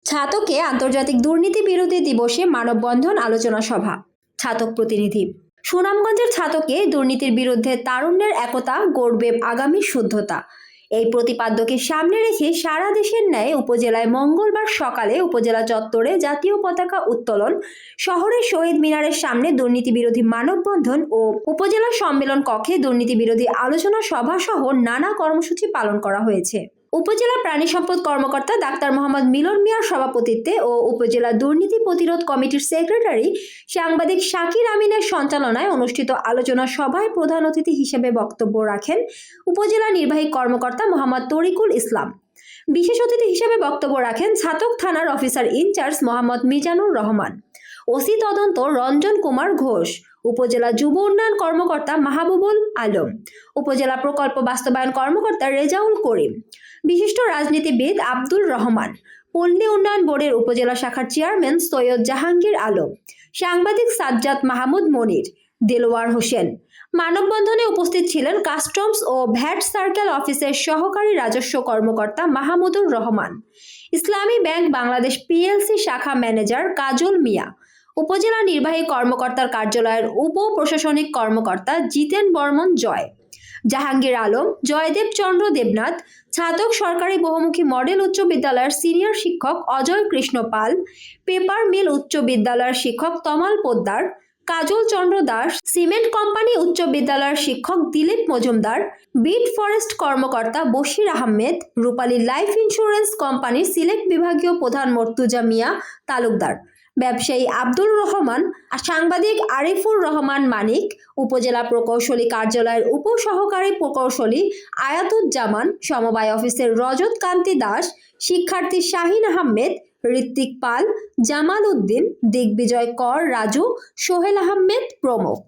ছাতকে আন্তর্জাতিক দুর্নীতি বিরোধী দিবসে মানববন্ধন আলোচনা সভা। ছাতক প্রতিনিধি। সুনামগঞ্জের ছাতকে দুর্নীতির বিরুদ্ধে তারুণ্যের একতা গড়বে আগামী শুদ্ধতা। এই প্রতিপাদ্যকে সামনে রেখে সারা দেশের ন্যায় উপজেলায় মঙ্গলবার সকালে উপজেলা চত্বরে জাতীয় পতাকা উত্তোলন, শহরের শহীদ মিনারের সামনে দুর্নীতি বিরোধী মানববন্ধন ও উপজেলা সম্মেলন কক্ষে দুর্নীতি বিরোধী আলোচনা সভা সহ নানা কর্মসূচি পালন করা হয়েছে। উপজেলা প্রাণী সম্পদ কর্মকর্তা ডাক্তার মোহাম্মদ মিলন মিয়ার সভাপতিত্বে ও উপজেলা দুর্নীতি প্রতিরোধ কমিটির সেক্রেটারি সাংবাদিক শাকির আমিনের সঞ্চালনায় অনুষ্ঠিত আলোচনা সভায় প্রধান অতিথি হিসেবে বক্তব্য রাখেন উপজেলা নির্বাহী কর্মকর্তা মোহাম্মদ তরিকুল ইসলাম। বিশেষ অতিথি হিসেবে বক্তব্য রাখেন ছাতক থানার officer in charge Mohammad Mizanur Rahman, OC তদন্ত রঞ্জন কুমার ঘোষ, উপজেলা যুব উন্নয়ন কর্মকর্তা মাহবুবুল আলম, উপজেলা প্রকল্প বাস্তবায়ন কর্মকর্তা রেজাউল করিম, বিশিষ্ট রাজনীতিবিদ আব্দুল রহমান, পল্লী উন্নয়ন বোর্ডের উপজেলা শাখার চেয়ারম্যান সৈয়দ জাহাঙ্গীর আলম, সাংবাদিক সাজ্জাদ মাহমুদ মনির, দেলোয়ার হোসেন। মানববন্ধনে উপস্থিত ছিলেন কাস্টমস ও ভ্যাট সার্কেল অফিসের সহকারী রাজস্ব কর্মকর্তা মাহমুদুর রহমান, ইসলামী ব্যাংক বাংলাদেশ পিএলসি শাখা ম্যানেজার কাজল মিয়া, উপজেলা নির্বাহী কর্মকর্তার কার্যালয়ের উপ প্রশাসনিক কর্মকর্তা জিতেন বর্মন জয়, জাহাঙ্গীর আলম, জয়দেব চন্দ্র দেবনাথ, ছাতক সরকারি বহুমুখী মডেল উচ্চ বিদ্যালয়ের সিনিয়র শিক্ষক অজয় কৃষ্ণ পাল, পেপার মিল উচ্চ বিদ্যালয়ের শিক্ষক তমাল পোদ্দার, কাজল চন্দ্র দাস, সিমেন্ট কোম্পানি উচ্চ বিদ্যালয়ের শিক্ষক দিলীপ মজুমদার, বিট ফরেস্ট কর্মকর্তা বশির আহমেদ, রূপালী লাইফ ইন্স্যুরেন্স কোম্পানির সিলেট বিভাগীয় প্রধান মর্তুজা মিয়া তালুকদার, ব্যবসায়ী আব্দুর রহমান, সাংবাদিক আরিফুর রহমান মানিক, উপজেলা প্রকৌশলী কার্যালয়ের উপসহকারী প্রকৌশলী আয়াতুজ্জামান, সমবায় অফিসের রজত কান্তি দাস, শিক্ষার্থী শাহিন আহমেদ, ঋত্বিক পাল, জামাল উদ্দিন, দিগ্বিজয় কর রাজু, সোহেল আহমেদ প্রমুখ।